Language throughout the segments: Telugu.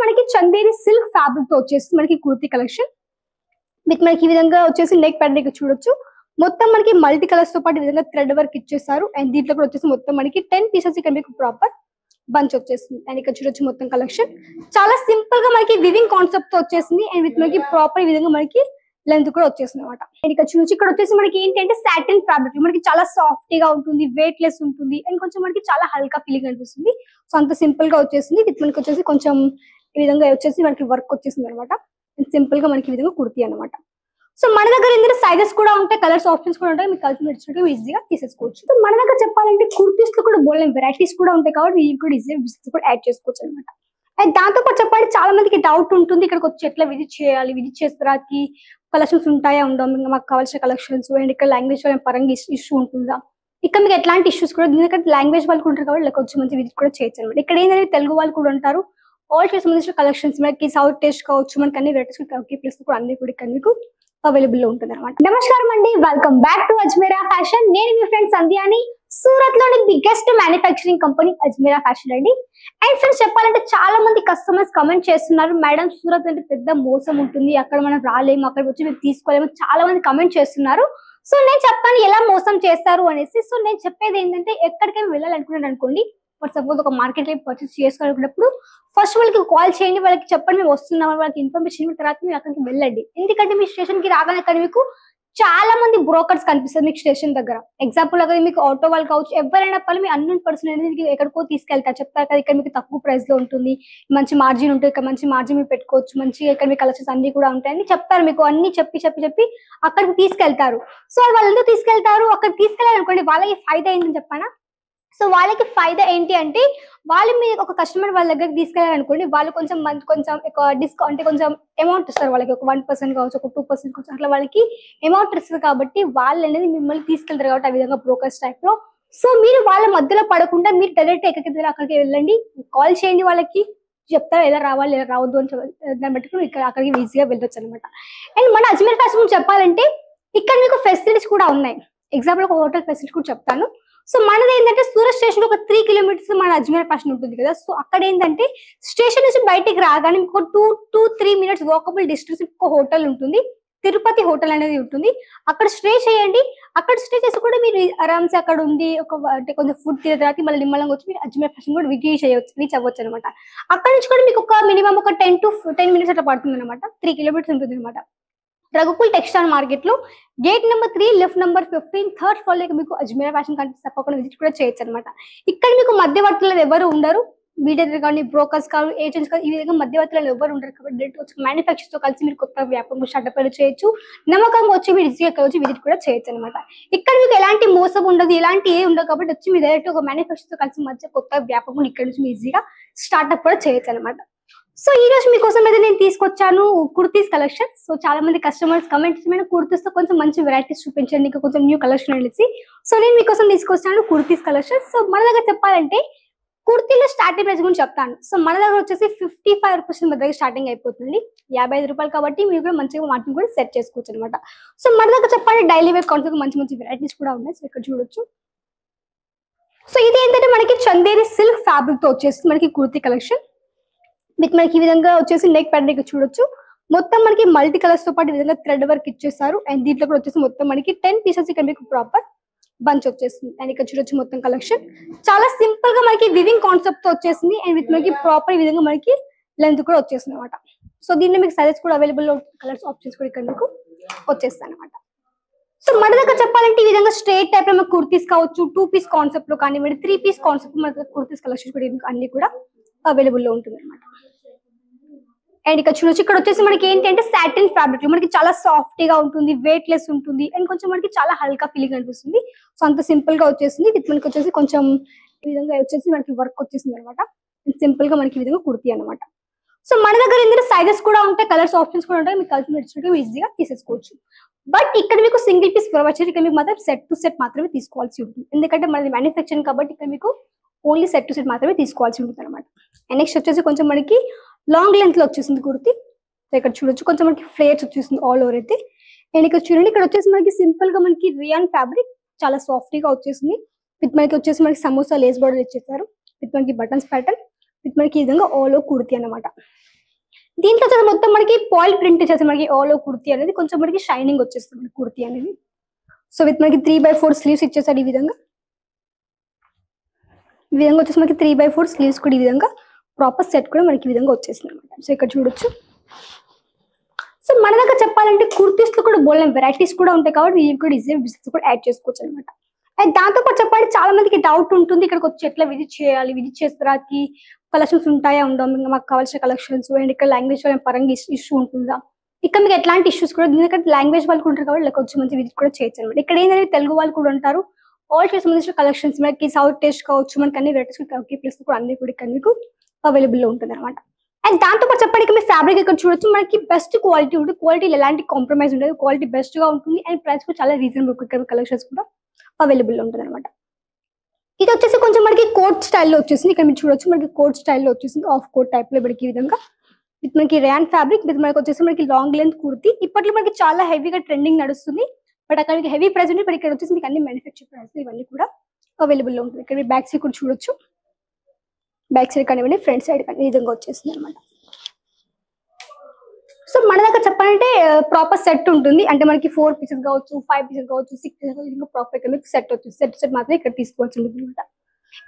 మనకి చందేరి సిల్క్ ఫ్యాబ్రిక్ తో వచ్చేసి మనకి కుర్తీ కలెక్షన్ విత్ మనకి ఈ విధంగా వచ్చేసి నెక్ ప్యాటర్న్ చూడొచ్చు. మొత్తం మనకి మల్టీ కలర్స్ తో పాటు ఈ విధంగా థ్రెడ్ వర్క్ ఇచ్చేసారు. అండ్ దీంట్లో కూడా వచ్చేసి మొత్తం మనకి 10 పీసెస్ ఇక్కడ మీకు ప్రాపర్ బంచ్ వచ్చేసింది. అండ్ ఇక్కడ చూడొచ్చు మొత్తం కలెక్షన్ చాలా సింపుల్ గా మనకి వివింగ్ కాన్సెప్ట్ తో వచ్చేసింది. అండ్ విత్ మనకి ప్రాపర్ ఈ విధంగా మనకి లెంత్ కూడా వచ్చేసింది అనమాట. అండ్ ఇక్కడ చూడొచ్చు ఇక్కడ వచ్చేసి మనకి ఏంటి అంటే సాటిన్ ఫ్యాబ్రిక్ మనకి చాలా సాఫ్ట్ గా ఉంటుంది, వెయిట్ లెస్ ఉంటుంది అండ్ కొంచెం మనకి చాలా హల్కా ఫీలింగ్ అనిపిస్తుంది. సో అంత సింపుల్ గా వచ్చేసింది. విత్ మనకి వచ్చేసి కొంచెం ఈ విధంగా వచ్చేసి మనకి వర్క్ వచ్చేసింది అనమాట. సింపుల్ గా మనకి ఈ విధంగా కుర్తీ అనమాట. సో మన దగ్గర ఇందులో సైజెస్ కూడా ఉంటాయి, కలర్స్ ఆప్షన్స్ కూడా ఉంటాయి. మీకు కలిసి నచ్చినట్టు ఈజీగా తీసేసుకోవచ్చు. సో మన దగ్గర చెప్పాలంటే కుర్తీస్ లో కూడా బోల్డ్ వెరైటీస్ కూడా ఉంటాయి కాబట్టి ఇవి కూడా ఈజీగా బిజినెస్ కూడా యాడ్ చేసుకోవచ్చు అనమాట. అండ్ దాంతో పాటు చెప్పాలి చాలా మందికి డౌట్ ఉంటుంది ఇక్కడికి వచ్చి ఎట్లా విజిట్ చేయాలి, విజిట్ చేసిన తర్వాతకి కలెక్షన్స్ ఉంటాయా ఉండవు, ఇంకా మాకు కావాల్సిన కలెక్షన్స్ అండ్ ఇక్కడ లాంగ్వేజ్ పరంగా ఇష్యూ ఉంటుందా, ఇక్కడ మీకు ఎట్లాంటి ఇష్యూస్ కూడా ఎందుకంటే లాంగ్వేజ్ వాళ్ళు ఉంటారు కాబట్టి ఇలా కొంచెం మంచి విజిట్ కూడా చేయొచ్చు అనమాట. ఇక్కడ ఏంటంటే తెలుగు వాళ్ళు కూడా ఉంటారు. ఆల్ కి సంబంధించిన కలెక్షన్స్ మనకి సౌత్ టేస్ట్ కావచ్చు, మనకి అన్ని వెరైటీస్ ప్లేస్ కూడా అన్ని కూడా ఇక్కడ మీకు అవైలబుల్ లో ఉంటుంది అనమాట. నమస్కారం అండి, welcome back to Ajmeera fashion. నేను మీ ఫ్రెండ్ సంధ్యాని. సూరత్ లోని biggest manufacturing company Ajmeera fashion అండి. అండ్ ఫ్రెండ్స్ చెప్పాలంటే చాలా మంది కస్టమర్స్ కమెంట్ చేస్తున్నారు, మేడం సూరత్ అంటే పెద్ద మోసం ఉంటుంది, అక్కడ మనం రాలేము, అక్కడికి వచ్చి మేము తీసుకోలేము, చాలా మంది కమెంట్ చేస్తున్నారు. సో నేను చెప్తాను ఎలా మోసం చేస్తారు అనేసి. సో నేను చెప్పేది ఏంటంటే ఎక్కడికైనా వెళ్ళాలనుకున్నాను అనుకోండి, ఫర్ సపోజ్ ఒక మార్కెట్ లో పర్చేస్ చేసుకోవాలనుకున్నప్పుడు ఫస్ట్ వాళ్ళకి కాల్ చేయండి, వాళ్ళకి చెప్పండి మేము వస్తున్నాం, వాళ్ళకి ఇన్ఫర్మేషన్ ఇచ్చిన తర్వాత మీరు అక్కడికి వెళ్ళండి. ఎందుకంటే మీ స్టేషన్ కి రాగానే అక్కడ మీకు చాలా మంది బ్రోకర్స్ కనిపిస్తారు మీకు స్టేషన్ దగ్గర. ఎగ్జాంపుల్ అక్కడ మీకు ఆటో వాళ్ళు కావచ్చు, ఎవరైనా పని మీ అన్నోన్ పర్సన్ అనేది ఎక్కడికో తీసుకెళ్తారు, చెప్తారు కదా ఇక్కడ మీకు తక్కువ ప్రైస్ లో ఉంటుంది, మంచి మార్జిన్ ఉంటుంది, ఇక్కడ మంచి మార్జిన్ మీరు పెట్టుకోవచ్చు, మంచి ఇక్కడ మీ కలెక్షన్స్ అన్ని కూడా ఉంటాయని చెప్తారు. మీకు అన్ని చెప్పి అక్కడికి తీసుకెళ్తారు. సో వాళ్ళు ఎందుకు తీసుకెళ్తారు, అక్కడ తీసుకెళ్ళాలనుకోండి వాళ్ళకి ఫైదా ఏంటని చెప్పానా. సో వాళ్ళకి ఫైదా ఏంటి అంటే వాళ్ళు మీరు ఒక కస్టమర్ వాళ్ళ దగ్గరికి తీసుకెళ్ళాలనుకోండి, వాళ్ళు కొంచెం డిస్కౌంట్ అంటే కొంచెం అమౌంట్ ఇస్తారు వాళ్ళకి, ఒక 1% కావచ్చు, ఒక 2% కావచ్చు, అట్లా వాళ్ళకి అమౌంట్ ఇస్తారు కాబట్టి వాళ్ళు అనేది మిమ్మల్ని తీసుకెళ్తారు కాబట్టి ఆ విధంగా బ్రోకర్స్ టైప్ లో. సో మీరు వాళ్ళ మధ్యలో పడకుండా మీరు డైరెక్ట్ ఎక్కడికి అక్కడికి వెళ్ళండి, కాల్ చేయండి, వాళ్ళకి చెప్తారు ఎలా రావాలి ఎలా రావద్దు అని దాన్ని బట్టి ఇక్కడ అక్కడికి ఈజీగా వెళ్ళొచ్చు అనమాట. అండ్ మన అజ్మీర్ ఫ్యాషన్ చెప్పాలంటే ఇక్కడ మీకు ఫెసిలిటీస్ కూడా ఉన్నాయి. ఎగ్జాంపుల్ ఒక హోటల్ ఫెసిలిటీ కూడా చెప్తాను. సో మనది ఏంటంటే సూరత్ స్టేషన్ ఒక 3 కిలోమీటర్స్ మన అజ్మీర్ ఫ్యాషన్ ఉంటుంది కదా. సో అక్కడ ఏంటంటే స్టేషన్ నుంచి బయటికి రాగానే మీకు 2-3 మినిట్స్ వాకబుల్ డిస్టెన్స్ ఒక హోటల్ ఉంటుంది, తిరుపతి హోటల్ అనేది ఉంటుంది. అక్కడ స్టే చేయండి. అక్కడ స్టే చేసి కూడా మీరు ఆరామ్సే అక్కడ ఉంది అంటే కొంచెం ఫుడ్ తినే తర్వాత మళ్ళీ నిమ్మలంగా వచ్చి మీరు అజ్మీర్ ఫ్యాషన్ కూడా రీచ్ అవ్వచ్చు అనమాట. అక్కడ నుంచి కూడా మీకు ఒక మినిమం ఒక 10 మినిట్స్ అట్లా పడుతుంది అనమాట. 3 కిలోమీటర్స్ ఉంటుంది అనమాట. రఘుకుల్ టెక్స్టైల్ మార్కెట్ లో gate number 3 left number 15 third floor లో మీకు అజ్మీరా ఫ్యాషన్ కనిపిస్తే తప్పకుండా విజిట్ కూడా చేయొచ్చు అనమాట. ఇక్కడ మీకు మధ్యవర్తులు ఎవరు ఉండరు, మీడియా కానీ బ్రోకర్స్ కాదు ఏజెంట్స్ కాదు, ఈ విధంగా మధ్యవర్తులు ఎవరు ఉండరు కాబట్టి డైరెక్ట్ వచ్చి మ్యానుఫ్యాక్చర్ తో కలిసి మీరు కొత్త వ్యాపారం స్టార్ట్అప్ చేయొచ్చు, నమ్మకంగా వచ్చి మీరు ఈజీగా వచ్చి విజిట్ కూడా చేయొచ్చు అనమాట. ఇక్కడ మీకు ఎలాంటి మోసం ఉండదు, ఎలాంటి ఏ ఉండదు కాబట్టి వచ్చి మీరు డైరెక్ట్ ఒక మ్యానుఫ్యాక్చర్ తో కలిసి మధ్య కొత్త వ్యాపారం ఇక్కడ నుంచి ఈజీగా స్టార్ట్అప్ కూడా చేయొచ్చు అనమాట. సో ఈ రోజు మీకోసం అయితే నేను తీసుకొచ్చాను కుర్తీస్ కలెక్షన్. సో చాలా మంది కస్టమర్స్ కమెంట్స్ మీద కుర్తీస్ తో కొంచెం మంచి వెరైటీస్ చూపించండి, ఇంకా కొంచెం న్యూ కలెక్షన్ అనేసి. సో నేను మీకోసం తీసుకొచ్చాను కుర్తీస్ కలెక్షన్. సో మన దగ్గర చెప్పాలంటే కుర్తీలో స్టార్టింగ్ ప్రైస్ గురించి చెప్తాను. సో మన దగ్గర వచ్చేసి 55 రూపీస్ దగ్గర స్టార్టింగ్ అయిపోతుంది, 55 రూపాయలు కాబట్టి మీరు కూడా మంచిగా వాటిని కూడా సెట్ చేసుకోవచ్చు అనమాట. సో మన దగ్గర చెప్పాలంటే డైలీ వేర్ కాన్సెప్ట్ మంచి మంచి వెరైటీస్ కూడా ఉన్నాయి. సో ఇక్కడ చూడొచ్చు. సో ఇది ఏంటంటే మనకి చందేరి సిల్క్ ఫ్యాబ్రిక్ తో వచ్చేసి మనకి కుర్తీ కలెక్షన్ విత్ మనకి ఈ విధంగా వచ్చేసి నెక్ ప్యాటర్న్ చూడొచ్చు. మొత్తం మనకి మల్టీ కలర్స్ తో పాటు ఈ విధంగా థ్రెడ్ వర్క్ ఇచ్చేసారు. అండ్ దీంట్లో కూడా వచ్చేసి మొత్తం మనకి 10 పీసెస్ ఇక్కడ మీకు ప్రాపర్ బంచ్ వచ్చేసింది. అండ్ ఇక్కడ చూడొచ్చు మొత్తం కలెక్షన్ చాలా సింపుల్ గా మనకి వివింగ్ కాన్సెప్ట్ తో వచ్చేసింది. అండ్ విత్ మనకి ప్రాపర్ ఈ విధంగా మనకి లెంత్ కూడా వచ్చేసింది అనమాట. సో దీంట్లో మీకు సైజెస్ కూడా అవైలబుల్ కలర్స్ ఆప్షన్స్ కూడా ఇక్కడ మీకు వచ్చేస్తాయి అనమాట. సో మన దగ్గర చెప్పాలంటే ఈ విధంగా స్ట్రైట్ టైప్ లో కుర్తీస్ కావచ్చు, 2 పీస్ కాన్సెప్ట్ లో కానివ్వండి, 3 పీస్ కాన్సెప్ట్ మన దగ్గర కుర్తీస్ కలెక్షన్ కూడా అన్ని కూడా అవైలబుల్ లో ఉంటుంది అనమాట. అండ్ ఇక్కడ చూడొచ్చు ఇక్కడ వచ్చేసి మనకి ఏంటంటే సాటిన్ ఫ్యాబ్రిక్ మనకి చాలా సాఫ్ట్ గా ఉంటుంది, వెయిట్ లెస్ ఉంటుంది అండ్ కొంచెం మనకి చాలా హల్కా ఫీలింగ్ అనిపిస్తుంది. సో అంత సింపుల్ గా వచ్చేసింది. విత్ మనకి వచ్చేసి కొంచెం ఈ విధంగా వచ్చేసి మనకి వర్క్ వచ్చేసింది అనమాట. సింపుల్ గా మనకి ఈ విధంగా కుర్తీ అనమాట. సో మన దగ్గర ఇందులో సైజెస్ కూడా ఉంటాయి, కలర్స్ ఆప్షన్స్ కూడా ఉంటాయి. మీకు కలిసి నచ్చినట్టు ఈజీగా తీసేసుకోవచ్చు. బట్ ఇక్కడ మీకు సింగిల్ పీస్ ప్రొవైడ్ చేసి ఇక్కడ మీకు మాత్రం సెట్ టు సెట్ మాత్రమే తీసుకోవాల్సి ఉంటుంది. ఎందుకంటే మనది మ్యానుఫ్యాక్చరింగ్ కాబట్టి ఇక్కడ మీకు ఓన్లీ సెట్ టు సెట్ మాత్రమే తీసుకోవాల్సి ఉంటుంది అనమాట. అండ్ నెక్స్ట్ వచ్చేసి కొంచెం మనకి లాంగ్ లెంత్ లో వచ్చేసింది కుర్తీ. ఇక్కడ చూడొచ్చు కొంచెం మనకి ఫ్లేర్స్ వచ్చేసింది ఆల్ ఓవర్ అయితే. అండ్ ఇక్కడ చూడండి ఇక్కడ వచ్చేసి మనకి సింపుల్ గా మనకి రియాన్ ఫ్యాబ్రిక్ చాలా సాఫ్ట్ గా వచ్చేసింది. విత్ మనకి వచ్చేసి మనకి సమోసా లేస్ బోర్డర్ ఇచ్చేసారు. విత్ మనకి బటన్స్ ప్యాటర్న్ విత్ మనకి ఈ విధంగా ఆల్ ఓవర్ కుర్తీ అనమాట. దీంట్లో వచ్చేసి మొత్తం మనకి పాయిల్ ప్రింట్ వచ్చేసి మనకి ఆల్ ఓవర్ కుర్తీ అనేది కొంచెం మనకి షైనింగ్ వచ్చేస్తుంది మనకి కుర్తీ అనేది. సో విత్ మనకి 3/4 స్లీవ్స్ ఇచ్చేసాడు ఈ విధంగా వచ్చేసి మనకి 3/4 స్లీవ్స్ కూడా ఈ విధంగా ప్రాపర్ సెట్ కూడా మనకి ఈ విధంగా వచ్చేసింది అనమాట. సో ఇక్కడ చూడొచ్చు. సో మన దగ్గర చెప్పాలంటే కుర్తీస్ లో కూడా బోల్డెన్ వెరైటీస్ కూడా ఉంటాయి కాబట్టి ఇవి కూడా ఈజీ బిజినెస్ కూడా యాడ్ చేసుకోవచ్చు అనమాట. అండ్ దాంతో పాటు చెప్పాలి చాలా మందికి డౌట్ ఉంటుంది ఇక్కడికి వచ్చి ఎట్లా విజిట్ చేయాలి, విజిట్ చేసిన తర్వాతకి కలెక్షన్స్ ఉంటాయా ఉండవు, ఇంకా మాకు కావాల్సిన కలెక్షన్స్ అండ్ ఇక్కడ లాంగ్వేజ్ పరంగా ఇష్యూ ఉంటుందా, ఇక్కడ మీకు ఎట్లాంటి ఇష్యూస్ కూడా ఎందుకంటే లాంగ్వేజ్ వాళ్ళు ఉంటారు కాబట్టి ఇలా కొంచెం మంచి విజిట్ కూడా చేయొచ్చు అనమాట. ఇక్కడ ఏంటంటే తెలుగు వాళ్ళు కూడా ఉంటారు. ఆల్ కి సంబంధించిన కలెక్షన్స్ మనకి సౌత్ టేస్ట్ కావచ్చు, మనకి అన్ని వెరైటీస్ ఒకే ప్లేస్ కూడా అన్ని కూడా ఇక్కడ మీకు అవైలబుల్ లో ఉంటుంది అనమాట. అండ్ దాంతో పాటు చెప్పడానికి మీ ఫ్యాబ్రిక్ ఇక్కడ చూడొచ్చు మనకి బెస్ట్ క్వాలిటీ ఉంటుంది. క్వాలిటీలో ఎలాంటి కాంప్రమైజ్ ఉండదు, క్వాలిటీ బెస్ట్ గా ఉంటుంది అండ్ ప్రైస్ కూడా చాలా రీజనబుల్ ఇక్కడ కలెక్షన్స్ కూడా అవైలబుల్ లో ఉంటుంది అనమాట. ఇది వచ్చేసి కొంచెం మనకి కోట్ స్టైల్లో వచ్చేసింది. ఇక్కడ మీరు చూడొచ్చు మనకి కోట్ స్టైల్లో వచ్చేసింది, ఆఫ్ కోట్ టైప్ లో మనకి ఈ విధంగా విత్ మనకి ర్యాన్ ఫ్యాబ్రిక్ విత్ మనకి వచ్చేసి మనకి లాంగ్ లెంత్ కుర్తీ. ఇప్పట్లో మనకి చాలా హెవీగా ట్రెండింగ్ నడుస్తుంది బట్ అక్కడ మీకు హెవీ ప్రైస్ ఉంది. బట్ ఇక్కడ వచ్చేసి మీకు అన్ని మ్యానుఫ్యాక్చర్ ప్రైస్ ఇవన్నీ కూడా అవైలబుల్ లో ఉంటుంది. ఇక్కడ మీరు బ్యాక్ సైడ్ కూడా చూడొచ్చు, బ్యాక్ సైడ్ కానివ్వండి ఫ్రంట్ సైడ్ కానీ ఈ విధంగా వచ్చేసింది అనమాట. సో మన దగ్గర చెప్పాలంటే ప్రాపర్ సెట్ ఉంటుంది, అంటే మనకి 4 పీసెస్ కావచ్చు, 5 పీసెస్ కావచ్చు, 6 పీసెస్ కావచ్చు, ప్రాపర్ గా మీకు సెట్ వచ్చేసి సెట్ మాత్రం ఇక్కడ తీసుకోవాల్సి ఉంటుంది అనమాట.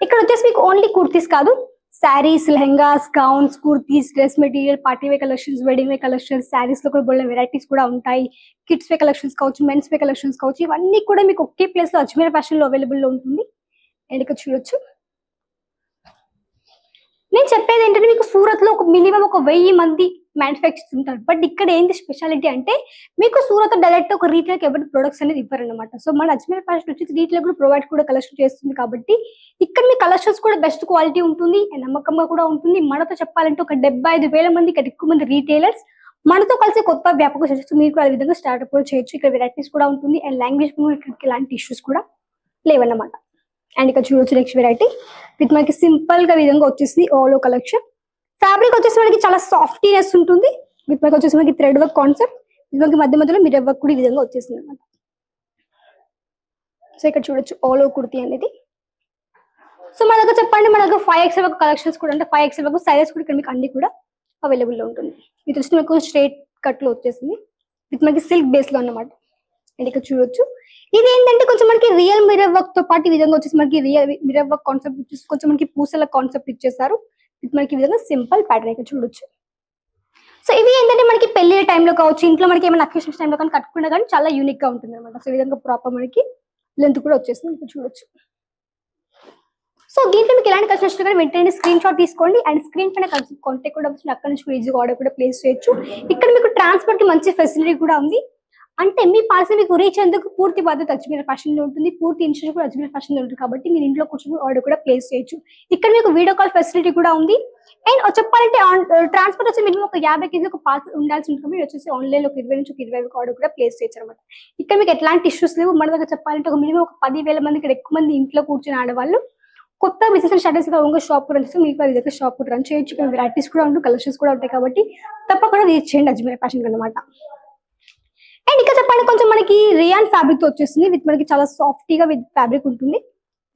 ఇక్కడ వచ్చేసి మీకు ఓన్లీ కుర్తీస్ కాదు, saris, lehengas, gowns, kurtis, dress material, party వే కలెక్షన్స్, వెడ్డింగ్ వే కలెక్షన్స్, శారీస్ లో కూడా బోల్డెన్ వెరైటీస్ కూడా ఉంటాయి. కిడ్స్ వే కలెక్షన్స్ కావచ్చు, మెన్స్ వే కలెక్షన్స్ కావచ్చు, ఇవన్నీ కూడా మీకు ఒకే ప్లేస్ లో అజ్మీర్ ఫ్యాషన్ లో అవైలబుల్ లో ఉంటుంది. అండ్ ఇక్కడ చూడొచ్చు. నేను చెప్పేది ఏంటంటే మీకు సూరత్ లో ఒక మినిమం 1000 మంది మ్యానుఫ్యాక్చర్స్ ఉంటారు. బట్ ఇక్కడ ఏంటి స్పెషాలిటీ అంటే మీకు సూరత్ డైరెక్ట్ ఒక రీటైల్ ఎవరి ప్రొడక్ట్స్ అనేది ఇవ్వరన్నమాట. సో మన అజ్మీర్ ఫ్యాషన్ వచ్చి రీటైల్ కూడా ప్రొవైడ్ కూడా కలెక్షన్ చేస్తుంది కాబట్టి ఇక్కడ మీ కలెక్షన్స్ కూడా బెస్ట్ క్వాలిటీ ఉంటుంది అండ్ నమ్మకంగా కూడా ఉంటుంది. మనతో చెప్పాలంటే ఒక 75,000 మంది ఇక్కడ ఎక్కువ మంది రీటైలర్స్ మనతో కలిసి కొత్త వ్యాపకం చేస్తూ మీరు కూడా ఆ విధంగా స్టార్ట్అప్ కూడా చేయొచ్చు. ఇక్కడ వెరైటీస్ కూడా ఉంటుంది అండ్ లాంగ్వేజ్ ఇక్కడికి ఎలాంటి ఇష్యూస్ కూడా లేవన్నమాట. అండ్ ఇక్కడ చూడొచ్చు నెక్స్ట్ వెరైటీ విత్ మనకి సింపుల్ గా విధంగా వచ్చేసి ఆల్ ఓవర్ కలెక్షన్. ఫ్యాబ్రిక్ వచ్చేసి మనకి చాలా సాఫ్టీనెస్ ఉంటుంది విత్ మనకి వచ్చేసి మనకి థ్రెడ్ వర్క్ కాన్సెప్ట్, మనకి మధ్య మధ్యలో మిర్రర్ వర్క్ కూడా ఈ విధంగా వచ్చేసింది అనమాట. సో ఇక్కడ చూడొచ్చు ఆల్ ఓవర్ కుర్తీ అనేది. సో మన దగ్గర చెప్పండి మన దగ్గర 5XL వరకు కలెక్షన్స్ కూడా అంటే 5XL వరకు సైజెస్ కూడా ఇక్కడ మీకు అన్ని కూడా అవైలబుల్ లో ఉంటుంది. ఇది వచ్చి మనకు స్ట్రైట్ కట్ లో వచ్చేసింది విత్ మనకి సిల్క్ బేస్ లో అన్నమాట. అండ్ ఇక్కడ చూడొచ్చు ఇది ఏంటంటే కొంచెం మనకి రియల్ మిర్రర్ వర్క్ తో పాటు ఈ విధంగా వచ్చేసి మనకి రియల్ మిర్రర్ వర్క్ కాన్సెప్ట్ వచ్చేసి కొంచెం మనకి పూసల కాన్సెప్ట్ ఇచ్చేసారు విత్ మనకి ఈ విధంగా సింపుల్ ప్యాటర్న్ ఇక్కడ చూడొచ్చు. సో ఇవి ఏంటంటే మనకి పెళ్లి టైంలో కావచ్చు, ఇంట్లో మనకి ఏమైనా అకేషన్స్ టైంలో కానీ కట్టుకున్నా కానీ చాలా యూనిక్ గా ఉంటుంది అనమాట. సో ఈ విధంగా ప్రాపర్ మనకి లెంత్ కూడా వచ్చేస్తుంది ఇక్కడ చూడొచ్చు. సో దీంట్లో మీకు ఎలాంటి కలెక్షన్ కానీ వెంటనే స్క్రీన్ షాట్ తీసుకోండి అండ్ స్క్రీన్ పైన కాంటాక్ట్ కూడా వచ్చిన అక్కడ నుంచి ఈజీగా ఆర్డర్ కూడా ప్లేస్ చేయొచ్చు. ఇక్కడ మీకు ట్రాన్స్పోర్ట్ కి మంచి ఫెసిలిటీ కూడా ఉంది, అంటే మీ పార్సల్ మీకు రీచ్ అయ్యేందుకు పూర్తి బాధ్యత అజ్మీర్ ఫ్యాషన్ లో ఉంటుంది, పూర్తి ఇన్సూరెన్స్ కూడా అజ్మీర్ ఫ్యాషన్ లో ఉంటుంది కాబట్టి మీరు ఇంట్లో కూర్చొని ఆర్డర్ కూడా ప్లేస్ చేయొచ్చు. ఇక్కడ మీకు వీడియో కాల్ ఫెసిలిటీ కూడా ఉంది. అండ్ చెప్పాలంటే ట్రాన్స్పోర్ట్ వచ్చి మినిమం ఒక 50 కేజీ ఒక పార్సల్ ఉండాల్సి ఉంటుంది. మీరు వచ్చేసి ఆన్లైన్ లో 20 నుంచి 25 ఆర్డర్ కూడా ప్లేస్ చేయొచ్చు అనమాట. ఇక్కడ మీకు ఎట్లాంటి ఇష్యూస్ లేవు. మన దగ్గర చెప్పాలంటే ఒక మినిమం ఒక 10,000 మంది ఇక్కడ ఎక్కువ మంది ఇంట్లో కూర్చొని ఆడవాళ్ళు కొత్త బిజినెస్ స్టార్ట్ చేసి ఓన్గా షాప్ రన్ చేస్తే మీకు దగ్గర షాప్ రన్ చేయొచ్చు. ఇక్కడ వెరైటీస్ కూడా ఉంటాయి, కలెక్షన్స్ కూడా ఉంటాయి కాబట్టి తప్పకుండా రీచ్ చేయండి అజ్మీర్ ఫ్యాషన్ అనమాట. అండ్ ఇక్కడ చెప్పండి కొంచెం మనకి రియాన్ ఫ్యాబ్రిక్ తో వచ్చేసింది విత్ మనకి చాలా సాఫ్టీగా విత్ ఫ్యాబ్రిక్ ఉంటుంది.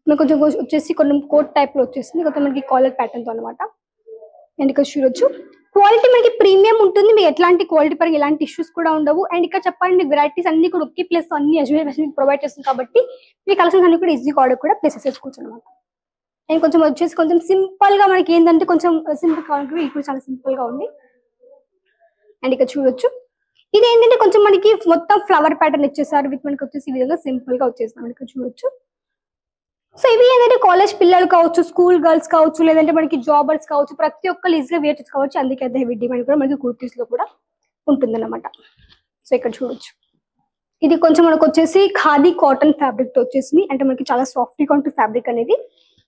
మనకి కొంచెం వచ్చేసి కొంచెం కోట్ టైప్ లో వచ్చేసింది, కొంచెం మనకి కాలర్ ప్యాటర్న్ తో అనమాట. అండ్ ఇక్కడ చూడొచ్చు క్వాలిటీ మనకి ప్రీమియం ఉంటుంది, మీకు ఎట్లాంటి క్వాలిటీ పరంగా ఎలాంటి ఇష్యూస్ కూడా ఉండవు. అండ్ ఇక్కడ చెప్పండి మీకు వెరైటీస్ అన్ని కూడా ఒకే ప్లేస్ లో అన్ని అజ్మీర్ ఫ్యాషన్ ప్రొవైడ్ చేస్తుంది కాబట్టి మీ కలెక్షన్స్ అన్ని కూడా ఈజీగా ఆర్డర్ కూడా ప్లేసెస్ చేసుకోవచ్చు అనమాట. అండ్ కొంచెం వచ్చేసి కొంచెం సింపుల్ గా మనకి ఏంటంటే కొంచెం సింపుల్ కావాలి, ఇప్పుడు చాలా సింపుల్ గా ఉంది. అండ్ ఇక్కడ చూడొచ్చు ఇది ఏంటంటే కొంచెం మనకి మొత్తం ఫ్లవర్ ప్యాటర్న్ ఇచ్చేసారు విత్ మనకి వచ్చేసి ఈ విధంగా సింపుల్ గా వచ్చేసాం ఇక్కడ చూడొచ్చు. సో ఇవి ఏంటంటే కాలేజ్ పిల్లలు కావచ్చు, స్కూల్ గర్ల్స్ కావచ్చు, లేదంటే మనకి జాబర్స్ కావచ్చు, ప్రతి ఒక్కరు ఈజీగా వేర్ చేసుకోవచ్చు. అందుకే అదే హెవీ డిమాండ్ కూడా మనకి కుర్తీస్ లో కూడా ఉంటుందన్నమాట. సో ఇక్కడ చూడొచ్చు ఇది కొంచెం మనకు వచ్చేసి ఖాదీ కాటన్ ఫ్యాబ్రిక్ తో వచ్చేసింది, అంటే మనకి చాలా సాఫ్ట్ ఉంటుంది ఫ్యాబ్రిక్ అనేది.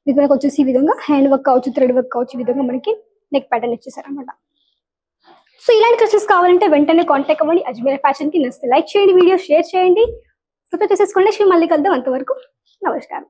ఇది మనకు వచ్చేసి ఈ విధంగా హ్యాండ్ వర్క్ కావచ్చు, థ్రెడ్ వర్క్ కావచ్చు, ఈ విధంగా మనకి నెక్ ప్యాటర్న్ ఇచ్చేసారు అనమాట. సో ఇలాంటి డ్రెస్సెస్ కావాలంటే వెంటనే కాంటాక్ట్ అవ్వండి అజ్మీర్ ఫ్యాషన్ కి. నచ్చితే లైక్ చేయండి, వీడియో షేర్ చేయండి, సబ్స్క్రైబ్ చేసేసుకోండి. మళ్ళీ కలుద్దాం, అంతవరకు నమస్కారం.